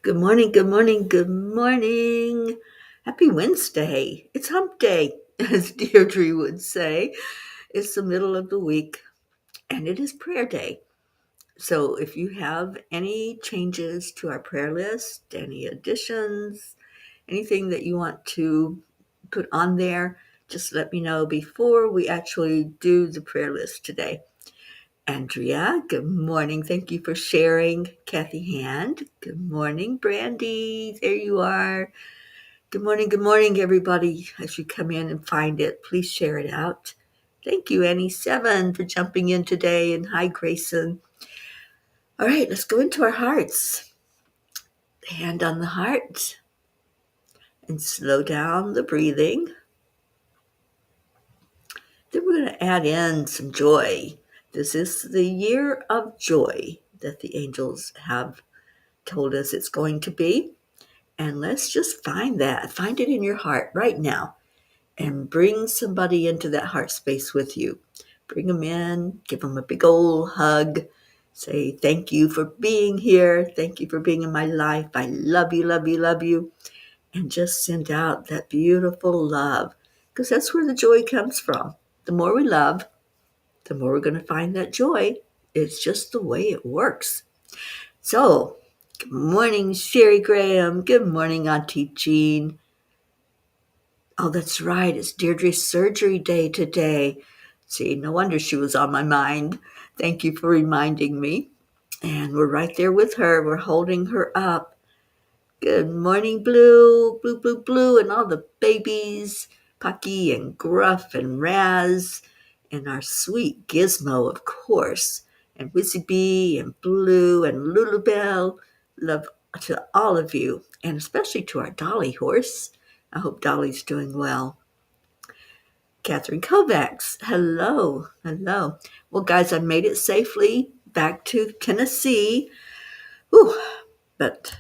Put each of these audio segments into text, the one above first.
Good morning, good morning, good morning. Happy Wednesday. It's hump day, as Deirdre would say. It's the middle of the week and it is prayer day. So if you have any changes to our prayer list, any additions, anything that you want to put on there, just let me know before we actually do the prayer list today. Andrea, good morning. Thank you for sharing. Kathy Hand, good morning. Brandy, there you are. Good morning, everybody. As you come in and find it, please share it out. Thank you, Annie7, for jumping in today. And hi, Grayson. All right, let's go into our hearts. Hand on the heart and slow down the breathing. Then we're going to add in some joy. This is the year of joy that the angels have told us it's going to be. And let's just find that. Find it in your heart right now and bring somebody into that heart space with you. Bring them in, give them a big old hug. Say, thank you for being here. Thank you for being in my life. I love you, love you, love you. And just send out that beautiful love because that's where the joy comes from. The more we love, the more we're going to find that joy. It's just the way it works. So, good morning, Sherry Graham. Good morning, Auntie Jean. Oh, that's right. It's Deirdre's surgery day today. See, no wonder she was on my mind. Thank you for reminding me. And we're right there with her. We're holding her up. Good morning, Blue, Blue, Blue, Blue, and all the babies, Pucky and Gruff and Raz, and our sweet Gizmo, of course, and Wizzy Bee and Blue and Lulubelle. Love to all of you, and especially to our Dolly horse. I hope Dolly's doing well. Catherine Kovacs, hello, hello. Well, guys, I made it safely back to Tennessee. Whew, but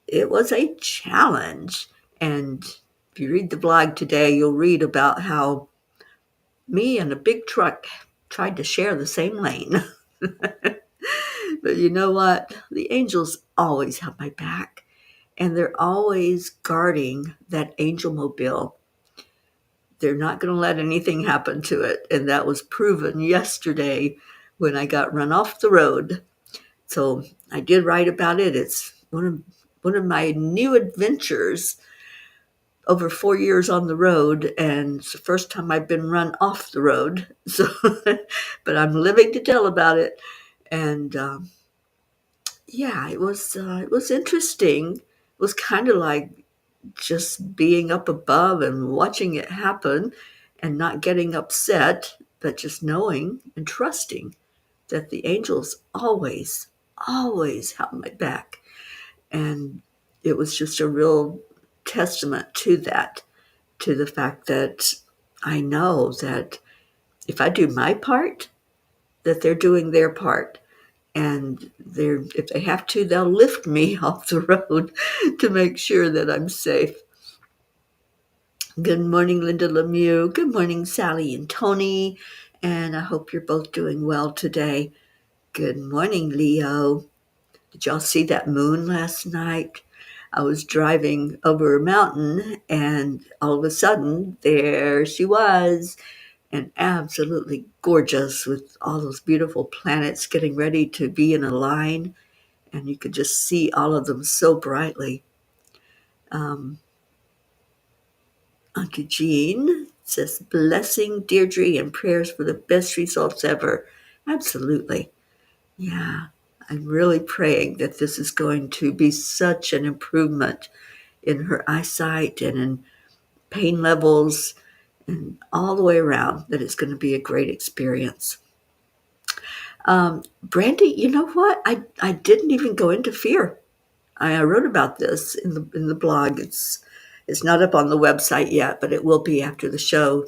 it was a challenge. And if you read the blog today, you'll read about how me and a big truck tried to share the same lane. But you know what? The angels always have my back, and they're always guarding that angel mobile. They're not going to let anything happen to it. And that was proven yesterday when I got run off the road. So I did write about it. It's one of my new adventures over 4 years on the road, and it's the first time I've been run off the road. So, but I'm living to tell about it. And yeah, it was interesting. It was kind of like just being up above and watching it happen, and not getting upset, but just knowing and trusting that the angels always, always have my back. And it was just a real testament to that, to the fact that I know that if I do my part, that they're doing their part. And if they have to, they'll lift me off the road to make sure that I'm safe. Good morning, Linda Lemieux. Good morning, Sally and Tony. And I hope you're both doing well today. Good morning, Leo. Did y'all see that moon last night? I was driving over a mountain, and all of a sudden, there she was, and absolutely gorgeous with all those beautiful planets getting ready to be in a line, and you could just see all of them so brightly. Auntie Jean says, blessing Deirdre and prayers for the best results ever. Absolutely. Yeah, I'm really praying that this is going to be such an improvement in her eyesight and in pain levels and all the way around, that it's going to be a great experience. Brandy, you know what? I didn't even go into fear. I wrote about this in the blog. It's not up on the website yet, but it will be after the show.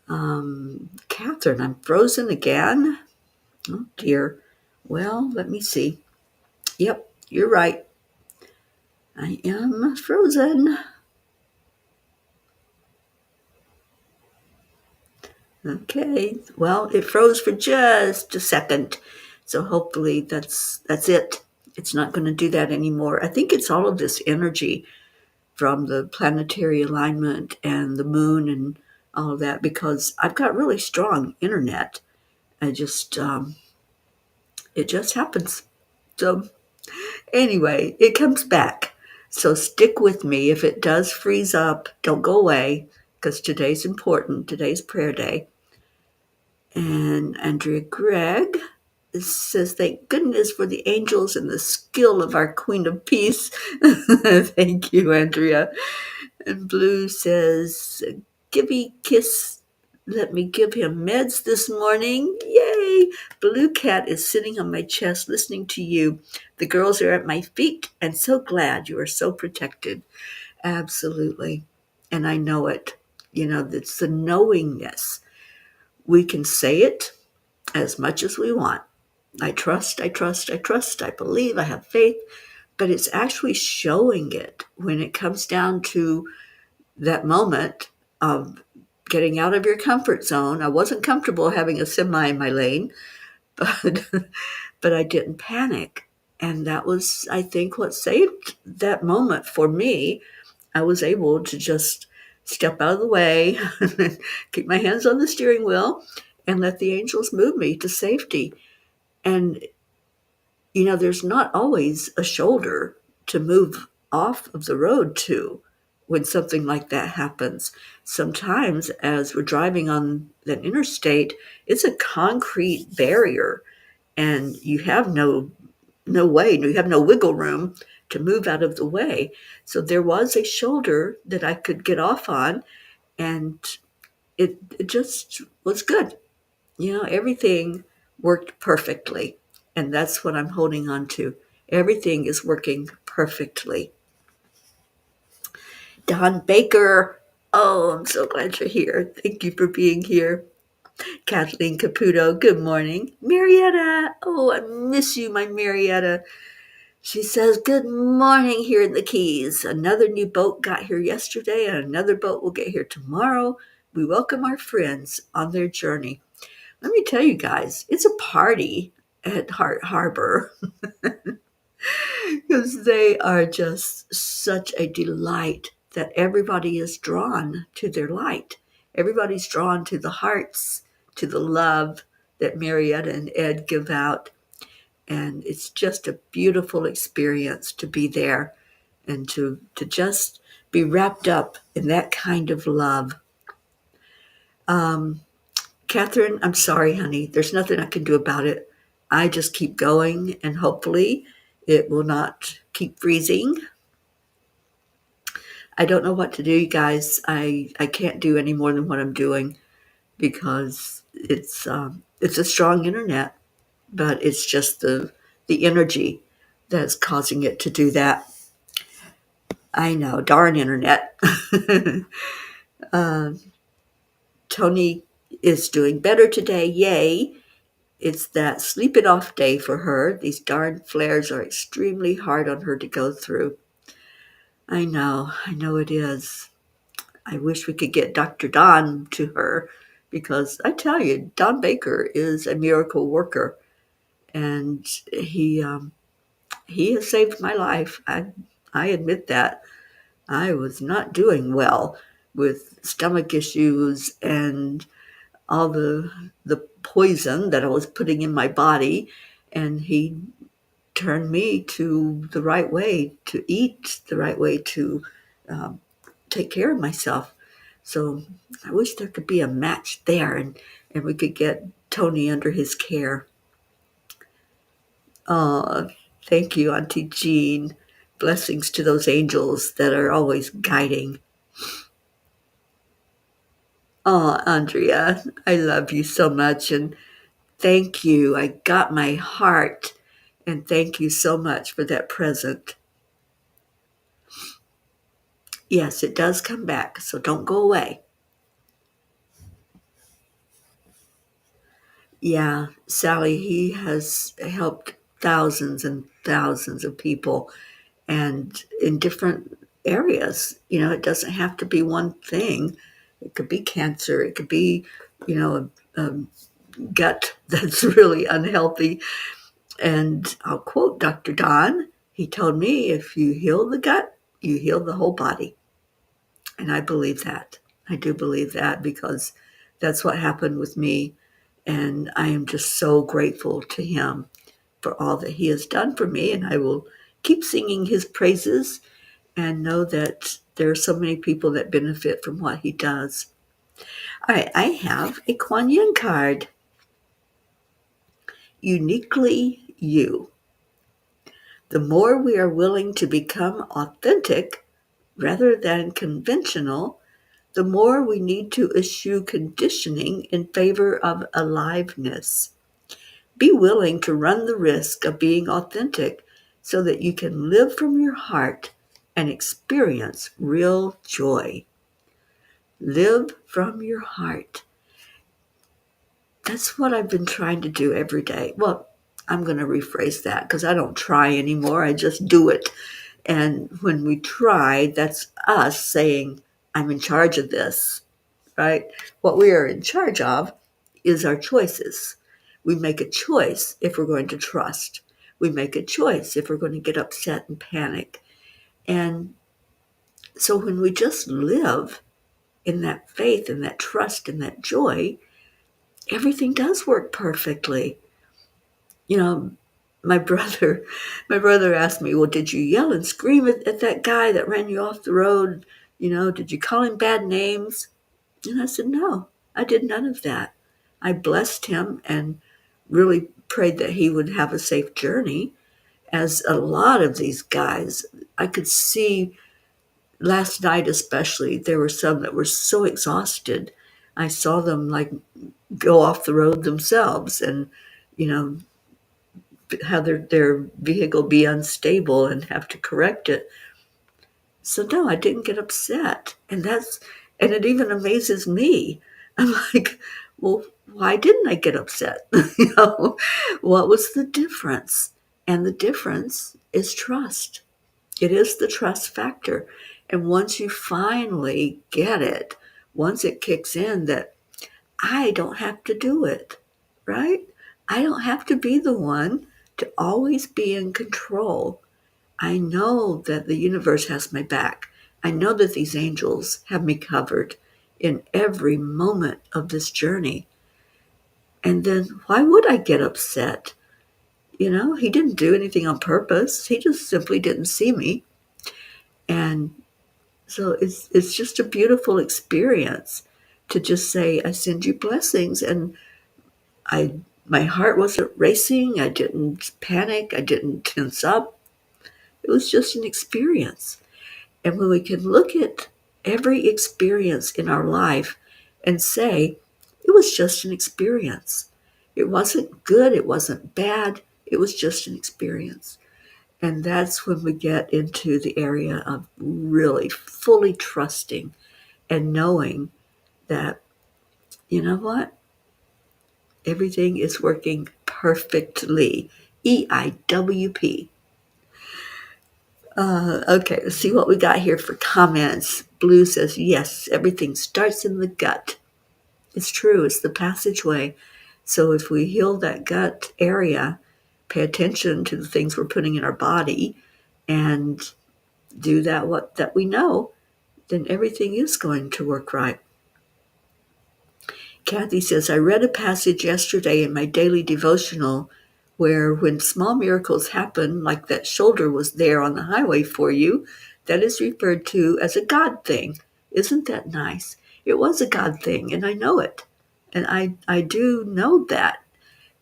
Catherine, I'm frozen again. Oh dear. Well, let me see. Yep, you're right. I am frozen. Okay. Well, it froze for just a second. So hopefully that's it. It's not going to do that anymore. I think it's all of this energy from the planetary alignment and the moon and all of that, because I've got really strong internet. I just, it just happens. So anyway, it comes back. So stick with me. If it does freeze up, don't go away, because today's important. Today's prayer day. And Andrea Gregg says, thank goodness for the angels and the skill of our Queen of Peace. Thank you, Andrea. And Blue says, Gibby kiss. Let me give him meds this morning. Yay! Blue Cat is sitting on my chest listening to you. The girls are at my feet and so glad you are so protected. Absolutely. And I know it. You know, it's the knowingness. We can say it as much as we want. I trust, I trust, I trust, I believe, I have faith. But it's actually showing it when it comes down to that moment of getting out of your comfort zone. I wasn't comfortable having a semi in my lane, but but I didn't panic. And that was, I think, what saved that moment for me. I was able to just step out of the way, keep my hands on the steering wheel, and let the angels move me to safety. And, there's not always a shoulder to move off of the road to when something like that happens. Sometimes, as we're driving on an interstate, it's a concrete barrier, and you have no way, you have no wiggle room to move out of the way. So there was a shoulder that I could get off on, and it just was good. Everything worked perfectly. And that's what I'm holding on to. Everything is working perfectly. Don Baker. Oh, I'm so glad you're here. Thank you for being here. Kathleen Caputo, good morning. Marietta. Oh, I miss you, my Marietta. She says, good morning here in the Keys. Another new boat got here yesterday, and another boat will get here tomorrow. We welcome our friends on their journey. Let me tell you guys, it's a party at Hart Harbor because they are just such a delight that everybody is drawn to their light. Everybody's drawn to the hearts, to the love that Marietta and Ed give out. And it's just a beautiful experience to be there and to just be wrapped up in that kind of love. Catherine, I'm sorry, honey. There's nothing I can do about it. I just keep going, and hopefully it will not keep freezing. I don't know what to do, you guys. I can't do any more than what I'm doing because it's a strong internet, but it's just the energy that's causing it to do that. I know, darn internet. Tony is doing better today. Yay. It's that sleep it off day for her. These darn flares are extremely hard on her to go through. I know it is. I wish we could get Dr. Don to her because I tell you, Don Baker is a miracle worker, and he has saved my life. I admit that. I was not doing well with stomach issues and all the poison that I was putting in my body, and he turned me to the right way to eat, the right way to take care of myself. So I wish there could be a match there, and we could get Tony under his care. Oh, thank you, Auntie Jean. Blessings to those angels that are always guiding. Oh, Andrea, I love you so much, and thank you. I got my heart, and thank you so much for that present. Yes, it does come back, so don't go away. Yeah, Sally, he has helped thousands and thousands of people, and in different areas. It doesn't have to be one thing. It could be cancer. It could be, a gut that's really unhealthy. And I'll quote Dr. Don. He told me if you heal the gut, you heal the whole body. And I believe that. I do believe that because that's what happened with me. And I am just so grateful to him for all that he has done for me. And I will keep singing his praises and know that there are so many people that benefit from what he does. All right, I have a Kuan Yin card. Uniquely you. The more we are willing to become authentic rather than conventional, the more we need to eschew conditioning in favor of aliveness. Be willing to run the risk of being authentic so that you can live from your heart and experience real joy. Live from your heart. That's what I've been trying to do every day. Well, I'm going to rephrase that because I don't try anymore. I just do it. And when we try, that's us saying, I'm in charge of this, right? What we are in charge of is our choices. We make a choice if we're going to trust. We make a choice if we're going to get upset and panic. And so when we just live in that faith and that trust and that joy, everything does work perfectly. You know, my brother, my brother asked me, well, did you yell and scream at that guy that ran you off the road? Did you call him bad names? And I said, no, I did none of that. I blessed him and really prayed that he would have a safe journey. As a lot of these guys, I could see last night especially, there were some that were so exhausted. I saw them like go off the road themselves and, you know, have their vehicle be unstable and have to correct it. So no, I didn't get upset. And it even amazes me. I'm like, well, why didn't I get upset? What was the difference? And the difference is trust. It is the trust factor. And once you finally get it, once it kicks in that I don't have to do it, right? I don't have to be the one to always be in control. I know that the universe has my back. I know that these angels have me covered in every moment of this journey. And then why would I get upset? He didn't do anything on purpose. He just simply didn't see me. And so it's just a beautiful experience to just say, I send you blessings. And my heart wasn't racing. I didn't panic. I didn't tense up. It was just an experience. And when we can look at every experience in our life and say, it was just an experience. It wasn't good. It wasn't bad. It was just an experience. And that's when we get into the area of really fully trusting and knowing that, you know what? Everything is working perfectly. EIWP. Okay, let's see what we got here for comments. Blue says, yes, everything starts in the gut. It's true, it's the passageway. So if we heal that gut area, pay attention to the things we're putting in our body, and do that we know, then everything is going to work right. Kathy says, I read a passage yesterday in my daily devotional where when small miracles happen, like that shoulder was there on the highway for you, that is referred to as a God thing. Isn't that nice? It was a God thing, and I know it. And I do know that.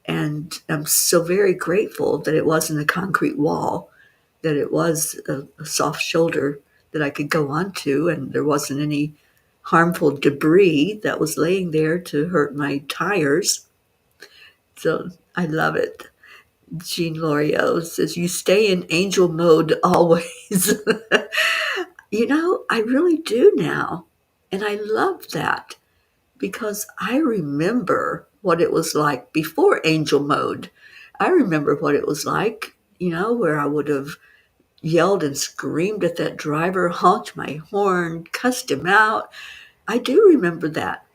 And I'm so very grateful that it wasn't a concrete wall, that it was a soft shoulder that I could go onto, and there wasn't any harmful debris that was laying there to hurt my tires. So I love it. Jean L'Oreal says, you stay in angel mode always. I really do now. And I love that because I remember what it was like before angel mode. I remember what it was like, where I would have yelled and screamed at that driver, honked my horn, cussed him out. I do remember that.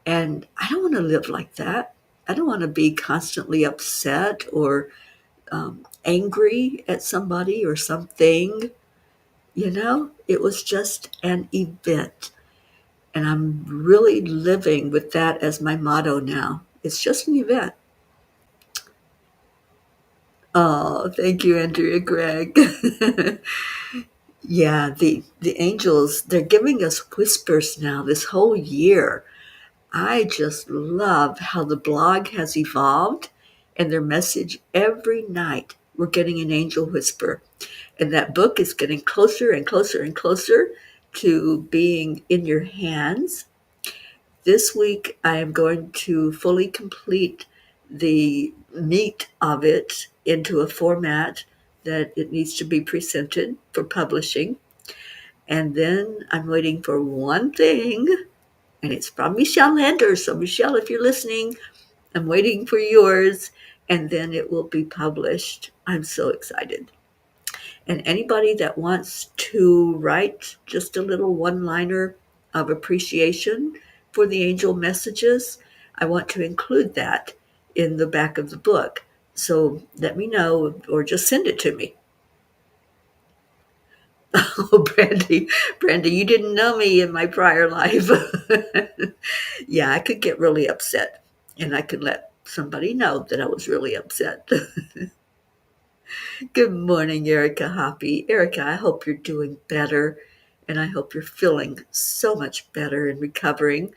And I don't want to live like that. I don't want to be constantly upset or angry at somebody or something. It was just an event. And I'm really living with that as my motto now. It's just an event. Oh, thank you, Andrea Gregg. Yeah, the angels, they're giving us whispers now this whole year. I just love how the blog has evolved and their message every night. We're getting an angel whisper. And that book is getting closer and closer and closer to being in your hands. This week, I am going to fully complete the meat of it into a format that it needs to be presented for publishing. And then I'm waiting for one thing, and it's from Michelle Lander. So, Michelle, if you're listening, I'm waiting for yours, and then it will be published. I'm so excited. And anybody that wants to write just a little one liner of appreciation for the angel messages, I want to include that in the back of the book. So let me know or just send it to me. Oh, Brandy, you didn't know me in my prior life. Yeah, I could get really upset and I could let somebody know that I was really upset. Good morning, Erica Hoppy. Erica, I hope you're doing better, and I hope you're feeling so much better and recovering.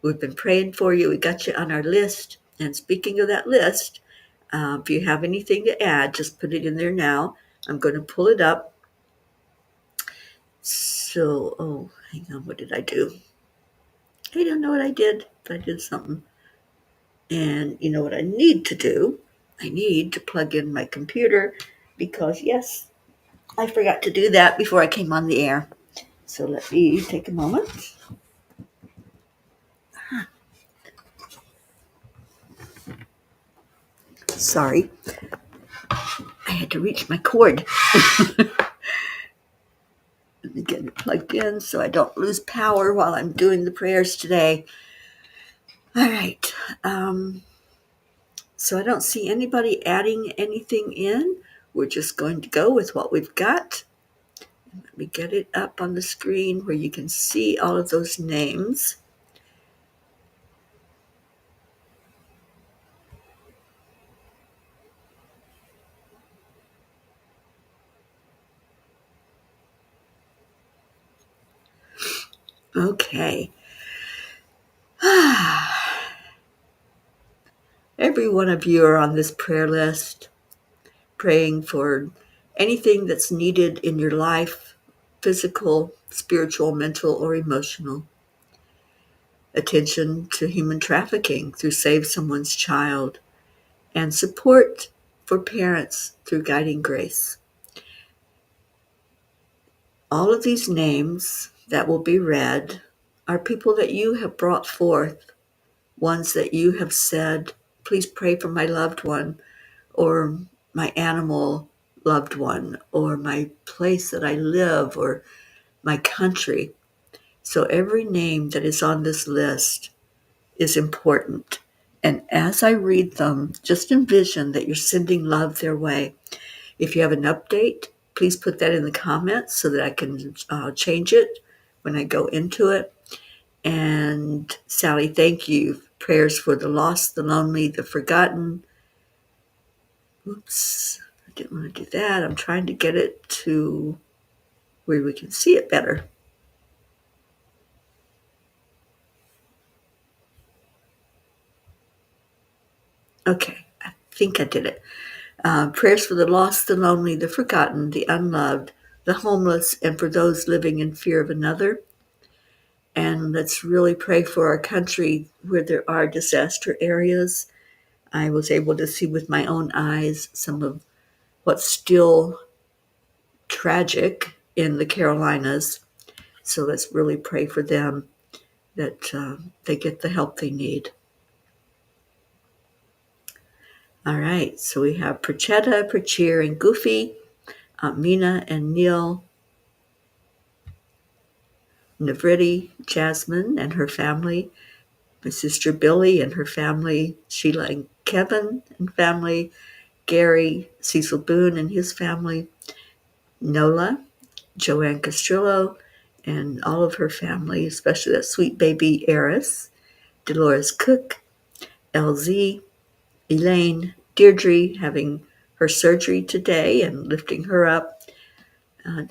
We've been praying for you. We got you on our list. And speaking of that list, if you have anything to add, just put it in there now. I'm going to pull it up. So, hang on. What did I do? I don't know what I did, but I did something. And you know what I need to do? I need to plug in my computer because, yes, I forgot to do that before I came on the air. So let me take a moment. Sorry, I had to reach my cord. Let me get it plugged in so I don't lose power while I'm doing the prayers today. All right. So I don't see anybody adding anything in. We're just going to go with what we've got. Let me get it up on the screen where you can see all of those names. Okay. Every one of you are on this prayer list, praying for anything that's needed in your life, physical, spiritual, mental, or emotional. Attention to human trafficking through Save Someone's Child, and support for parents through Guiding Grace. All of these names that will be read are people that you have brought forth, ones that you have said, please pray for my loved one, or my animal loved one, or my place that I live, or my country. So every name that is on this list is important. And as I read them, just envision that you're sending love their way. If you have an update, please put that in the comments so that I can change it when I go into it. And Sally, thank you. Prayers for the lost, the lonely, the forgotten. Oops, I didn't want to do that. I'm trying to get it to where we can see it better. Okay, I think I did it. Prayers for the lost, the lonely, the forgotten, the unloved, the homeless, and for those living in fear of another. And let's really pray for our country where there are disaster areas. I was able to see with my own eyes some of what's still tragic in the Carolinas. So let's really pray for them that they get the help they need. All right, so we have Perchetta, Percheer, and Goofy, Mina and Neil, Navriti, Jasmine and her family, my sister Billy and her family, Sheila and Kevin and family, Gary, Cecil Boone and his family, Nola, Joanne Castrillo, and all of her family, especially that sweet baby Eris, Dolores Cook, LZ, Elaine, Deirdre having her surgery today and lifting her up,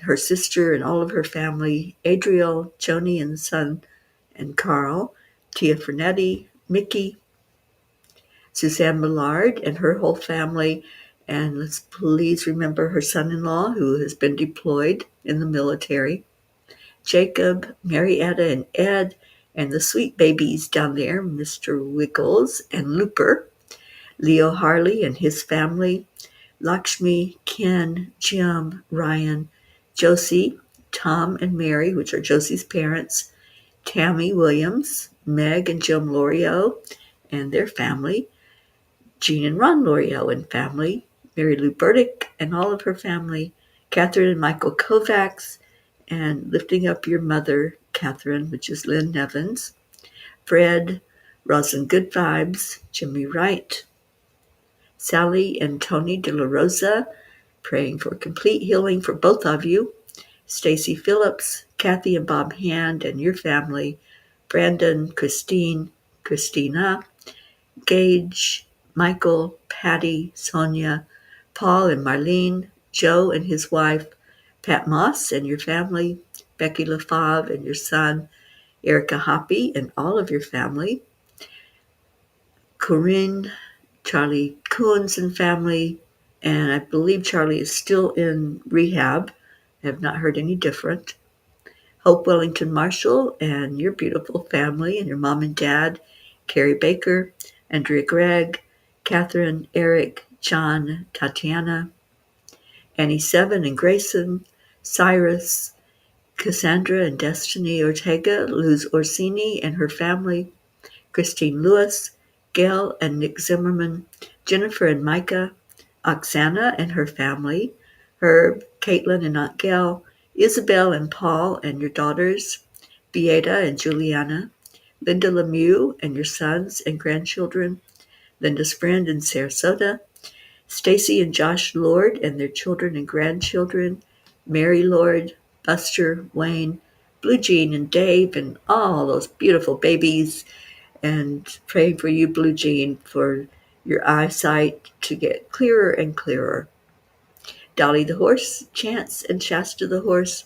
her sister and all of her family, Adriel, Joni and son, and Carl, Tia Fernetti, Mickey, Suzanne Millard and her whole family, and let's please remember her son-in-law who has been deployed in the military, Jacob, Marietta and Ed, and the sweet babies down there, Mr. Wiggles and Looper, Leo Harley and his family, Lakshmi, Ken, Jim, Ryan, Josie, Tom and Mary, which are Josie's parents, Tammy Williams, Meg and Jim Lorio and their family, Jean and Ron Lorio and family, Mary Lou Burdick and all of her family, Catherine and Michael Kovacs, and lifting up your mother, Catherine, which is Lynn Nevins, Fred, Rosin Good Vibes, Jimmy Wright, Sally and Tony De La Rosa, praying for complete healing for both of you, Stacy Phillips, Kathy and Bob Hand and your family, Brandon, Christine, Christina, Gage, Michael, Patty, Sonia, Paul and Marlene, Joe and his wife, Pat Moss and your family, Becky LaFave and your son, Erica Hoppy and all of your family, Corinne, Charlie Coons and family, and I believe Charlie is still in rehab. I have not heard any different. Hope Wellington Marshall and your beautiful family and your mom and dad, Carrie Baker, Andrea Gregg, Catherine, Eric, John, Tatiana, Annie Seven and Grayson, Cyrus, Cassandra and Destiny Ortega, Luz Orsini and her family, Christine Lewis, Gail and Nick Zimmerman, Jennifer and Micah, Oksana and her family, Herb, Caitlin and Aunt Gail, Isabel and Paul and your daughters, Beata and Juliana, Linda Lemieux and your sons and grandchildren, Linda's friend in Sarasota, Stacy and Josh Lord and their children and grandchildren, Mary Lord, Buster, Wayne, Blue Jean and Dave and all those beautiful babies, and praying for you, Blue Jean, for your eyesight to get clearer and clearer. Dolly the horse, Chance and Shasta the horse,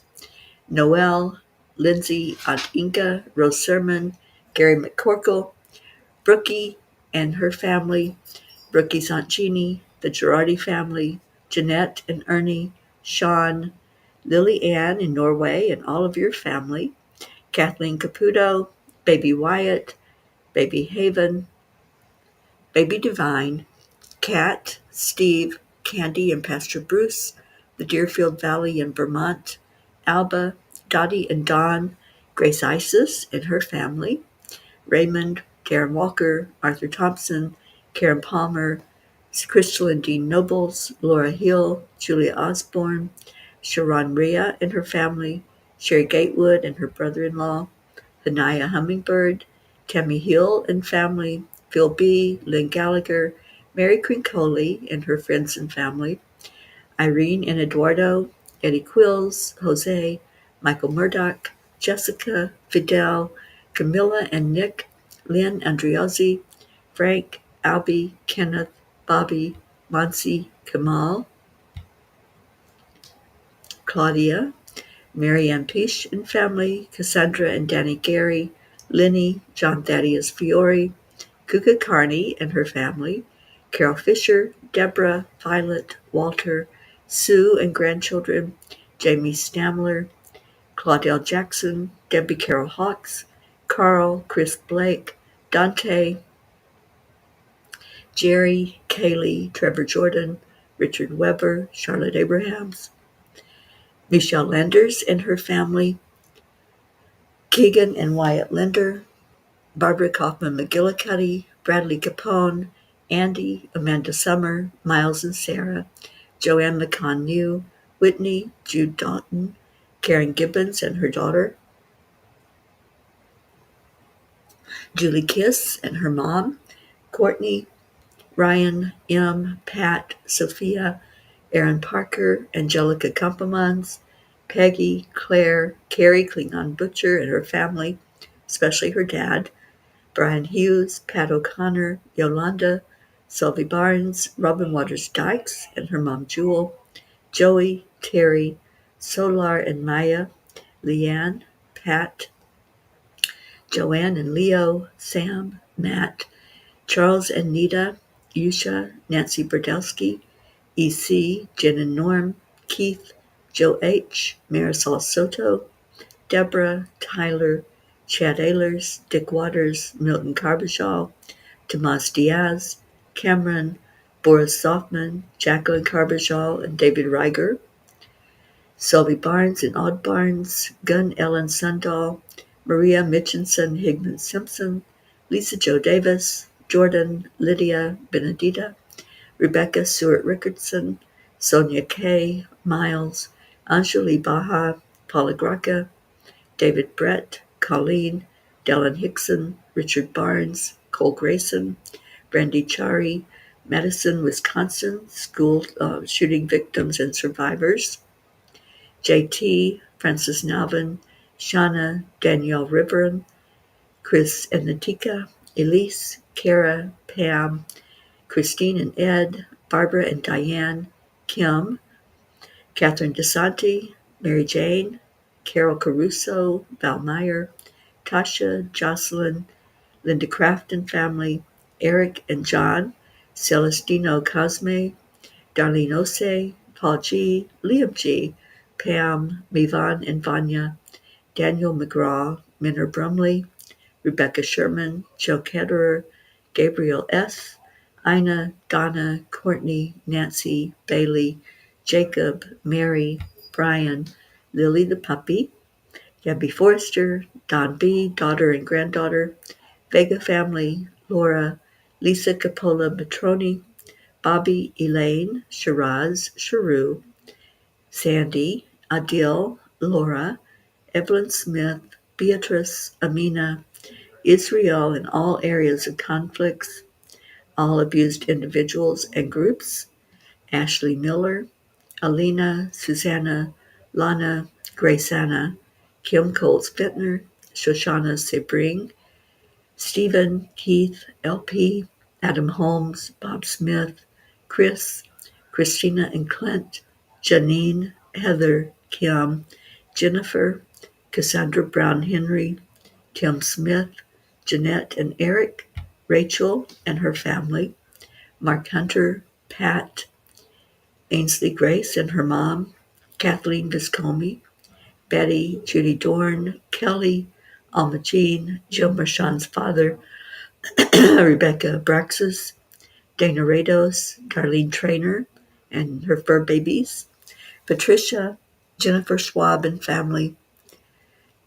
Noelle, Lindsay, Aunt Inca, Rose Sermon, Gary McCorkle, Brookie and her family, Brookie's Aunt Jeannie, the Girardi family, Jeanette and Ernie, Sean, Lily Ann in Norway and all of your family, Kathleen Caputo, Baby Wyatt, Baby Haven, Baby Divine, Kat, Steve, Candy and Pastor Bruce, the Deerfield Valley in Vermont, Alba, Dottie and Dawn, Grace Isis and her family, Raymond, Karen Walker, Arthur Thompson, Karen Palmer, Crystal and Dean Nobles, Laura Hill, Julia Osborne, Sharon Rhea and her family, Sherry Gatewood and her brother-in-law, Anaya Hummingbird, Tammy Hill and family, Phil B., Lynn Gallagher, Mary Crincoli and her friends and family, Irene and Eduardo, Eddie Quills, Jose, Michael Murdoch, Jessica, Fidel, Camilla and Nick, Lynn Andriozzi, Frank, Albie, Kenneth, Bobby, Monsi, Kamal, Claudia, Marianne Pish and family, Cassandra and Danny Gary, Lenny, John Thaddeus Fiore, Kuka Carney and her family, Carol Fisher, Deborah, Violet, Walter, Sue and grandchildren, Jamie Stamler, Claudel Jackson, Debbie Carol Hawks, Carl, Chris Blake, Dante, Jerry, Kaylee, Trevor Jordan, Richard Weber, Charlotte Abrahams, Michelle Landers and her family, Keegan and Wyatt Linder, Barbara Kaufman McGillicuddy, Bradley Capone, Andy, Amanda Summer, Miles and Sarah, Joanne McCann New, Whitney, Jude Doughton, Karen Gibbons and her daughter, Julie Kiss and her mom, Courtney, Ryan M., Pat, Sophia, Aaron Parker, Angelica Kampemans, Peggy, Claire, Carrie Klingon Butcher and her family, especially her dad, Brian Hughes, Pat O'Connor, Yolanda, Sylvie Barnes, Robin Waters Dykes and her mom Jewel, Joey, Terry, Solar and Maya, Leanne, Pat, Joanne and Leo, Sam, Matt, Charles and Nita, Yusha, Nancy Berdowski, EC, Jen and Norm, Keith, Joe H., Marisol Soto, Deborah, Tyler, Chad Ehlers, Dick Waters, Milton Carbajal, Tomas Diaz, Cameron, Boris Softman, Jacqueline Carbajal, and David Reiger, Sylvie Barnes and Odd Barnes, Gunn Ellen Sundahl, Maria Mitchinson Higman Simpson, Lisa Jo Davis, Jordan, Lydia Benedita, Rebecca Stewart Rickardson, Sonia Kay, Miles, Anjali Baha, Paula Graca, David Brett, Colleen, Dallin Hickson, Richard Barnes, Cole Grayson, Brandy Chari, Madison, Wisconsin, school shooting victims and survivors, JT, Francis Nalvin, Shauna, Danielle Riveron, Chris and Natika, Elise, Kara, Pam, Christine and Ed, Barbara and Diane, Kim, Catherine DeSanti, Mary Jane, Carol Caruso, Val Meyer, Tasha, Jocelyn, Linda Craft and family, Eric and John, Celestino Cosme, Darlene Ose, Paul G., Liam G., Pam, Mivan and Vanya, Daniel McGraw, Minner Brumley, Rebecca Sherman, Joe Ketterer, Gabriel S., Ina, Donna, Courtney, Nancy, Bailey, Jacob, Mary, Brian, Lily the puppy, Debbie Forrester, Don B., daughter and granddaughter, Vega family, Laura, Lisa Capola Matroni, Bobby, Elaine, Shiraz, Sharu, Sandy, Adil, Laura, Evelyn Smith, Beatrice, Amina, Israel in all areas of conflicts, all abused individuals and groups, Ashley Miller, Alina, Susanna, Lana, Grace Anna, Kim Coles Fittner, Shoshana Sebring, Stephen, Keith, LP, Adam Holmes, Bob Smith, Chris, Christina and Clint, Janine, Heather, Kim, Jennifer, Cassandra Brown Henry, Tim Smith, Jeanette and Eric, Rachel and her family, Mark Hunter, Pat, Ainsley Grace and her mom, Kathleen Viscomi, Betty, Judy Dorn, Kelly, Alma Jean, Jill Mershon's father, Rebecca Braxis, Dana Rados, Darlene Trainer and her fur babies, Patricia, Jennifer Schwab and family,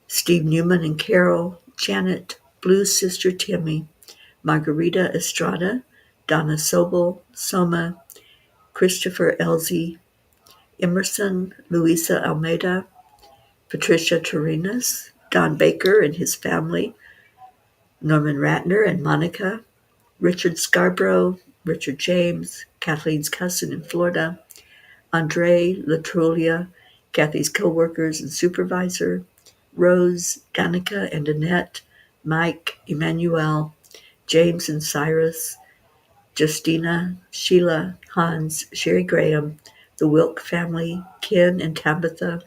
Steve Newman and Carol, Janet, Blue's sister Timmy, Margarita Estrada, Donna Sobel, Soma, Christopher Elzie, Emerson, Luisa Almeida, Patricia Torinas, Don Baker and his family, Norman Ratner and Monica, Richard Scarborough, Richard James, Kathleen's cousin in Florida, Andre Latrulia, Kathy's co-workers and supervisor, Rose, Danica and Annette, Mike, Emmanuel, James and Cyrus, Justina, Sheila, Hans, Sherry Graham, the Wilk family, Ken and Tabitha,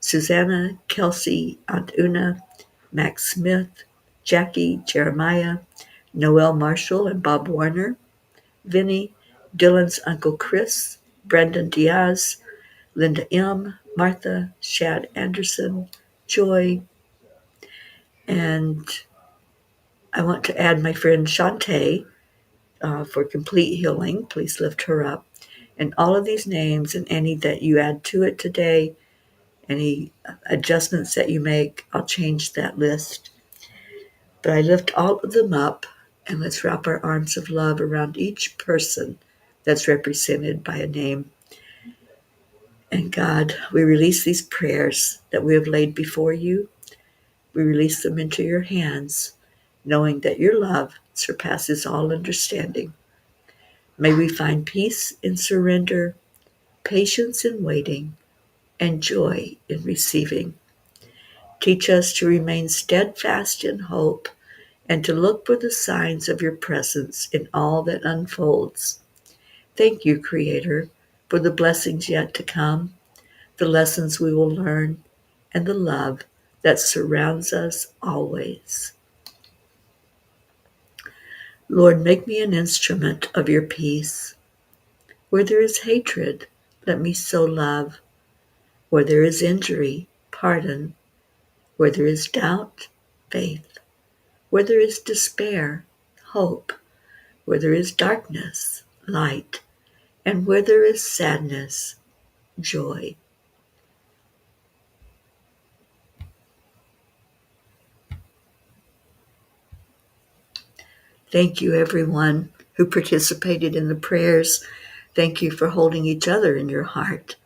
Susanna, Kelsey, Aunt Una, Max Smith, Jackie, Jeremiah, Noel Marshall and Bob Warner, Vinny, Dylan's Uncle Chris, Brendan Diaz, Linda M., Martha, Shad Anderson, Joy, and I want to add my friend Shantae for complete healing. Please lift her up. And all of these names and any that you add to it today, any adjustments that you make, I'll change that list. But I lift all of them up, and let's wrap our arms of love around each person that's represented by a name. And God, we release these prayers that we have laid before you. We release them into your hands, knowing that your love surpasses all understanding. May we find peace in surrender, patience in waiting, and joy in receiving. Teach us to remain steadfast in hope and to look for the signs of your presence in all that unfolds. Thank you, Creator, for the blessings yet to come, the lessons we will learn, and the love that surrounds us always. Lord, make me an instrument of your peace. Where there is hatred, let me sow love. Where there is injury, pardon. Where there is doubt, faith. Where there is despair, hope. Where there is darkness, light. And where there is sadness, joy. Thank you, everyone who participated in the prayers. Thank you for holding each other in your heart.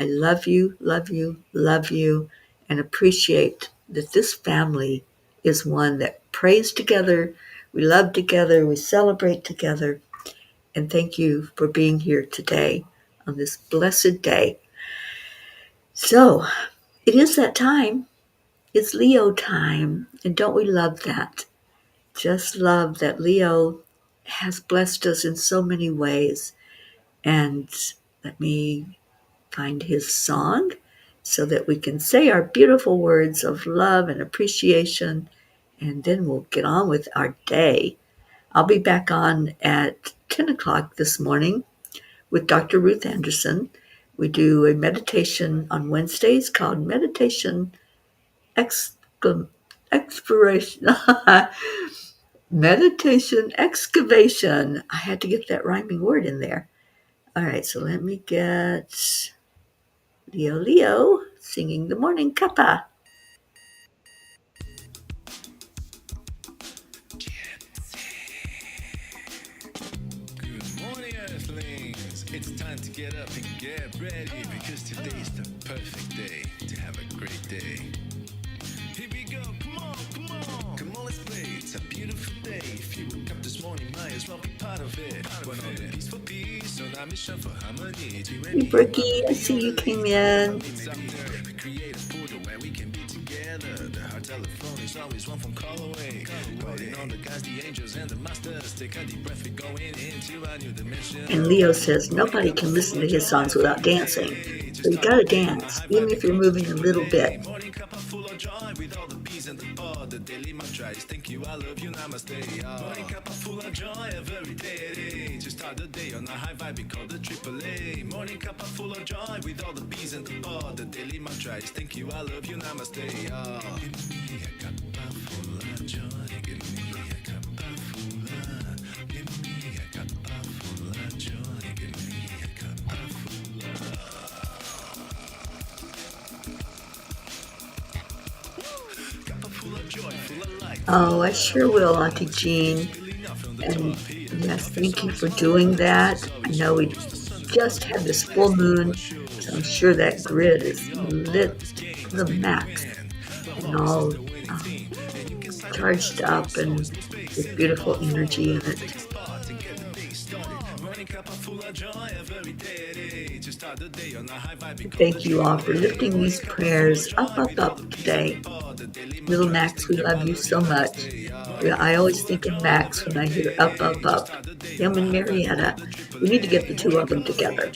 I love you, love you, love you, and appreciate that this family is one that prays together, we love together, we celebrate together. And thank you for being here today on this blessed day. So, it is that time. It's Leo time. And don't we love that? Just love that Leo has blessed us in so many ways. And let me find his song so that we can say our beautiful words of love and appreciation, and then we'll get on with our day. I'll be back on at 10 o'clock this morning with Dr. Ruth Anderson. We do a meditation on Wednesdays called Meditation Exploration. Meditation Excavation. I had to get that rhyming word in there. All right, so let me get Leo Leo singing the morning kappa. Good morning, Earthlings. It's time to get up and get ready because today's the perfect day to have a great day. Here we go, come on, come on. Come on, let's play. It's a beautiful day. If you woke up this morning, might as well be part of it. One on the peace for peace, on our mission for harmony. Hey, Brookie, I see you came in. We create a portal where we can be together. The heart telephone is always one phone call away. Calling on the guys, the angels, and the masters. Take a deep breath, we're going into a new dimension. And Leo says nobody can listen to his songs without dancing. So you gotta dance, even if you're moving a little bit. Morning cup of full of joy with all the peas and the pod. The daily mantra is thank you, I love you, namaste. Morning cup of full of joy every day. To start the day on a high vibe, we call the AAA. Morning cup of full of joy with all the peas and the pod. The daily mantra is thank you, I love you, namaste. Give me a cup full of joy. Give me a cup full of. Give me a cup full of joy. Give me a cup full of. Oh, I sure will, Auntie Jean. And yes, thank you for doing that. I know we just had this full moon, so I'm sure that grid is lit to the max and all charged up and with beautiful energy in it. Thank you all for lifting these prayers up, up, up today. Little Max, we love you so much. I always think of Max when I hear up, up, up. Him and Marietta. We need to get the two of them together.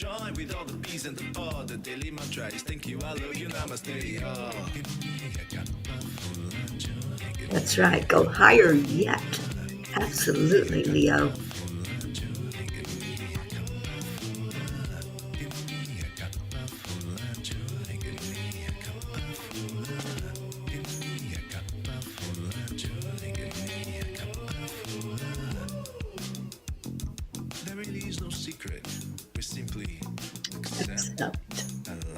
That's right. Go higher yet. Absolutely, Leo. Accept,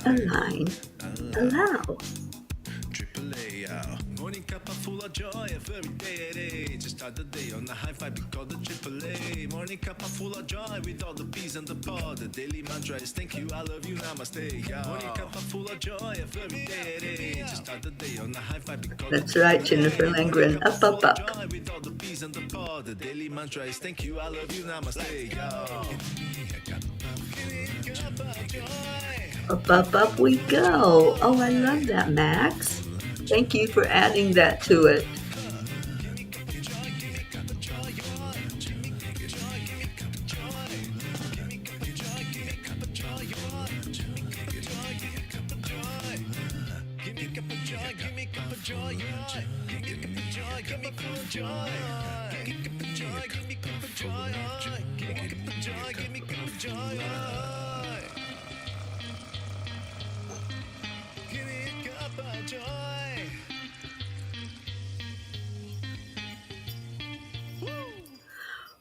align, allow. full of joy every day at age. Just start the day on a high five because the AAA. Morning cup of full of joy with all the peas and the pod. The daily mantra is thank you, I love you, namaste. Yeah. Morning cup of full of joy every day at age. Just start the day on a high five because That's right, Jennifer Langren. Up, up, up. joy with all the peas and the pod. The daily mantra is thank you, I love you, namaste. Yeah. Up, up, up we go. Oh, I love that, Max. Thank you for adding that to it.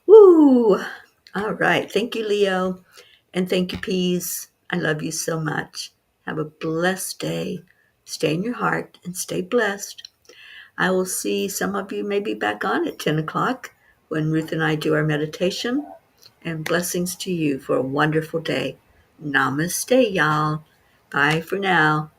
Woo! All right. Thank you, Leo. And thank you, Peas. I love you so much. Have a blessed day. Stay in your heart and stay blessed. I will see some of you maybe back on at 10 o'clock when Ruth and I do our meditation. And blessings to you for a wonderful day. Namaste, y'all. Bye for now.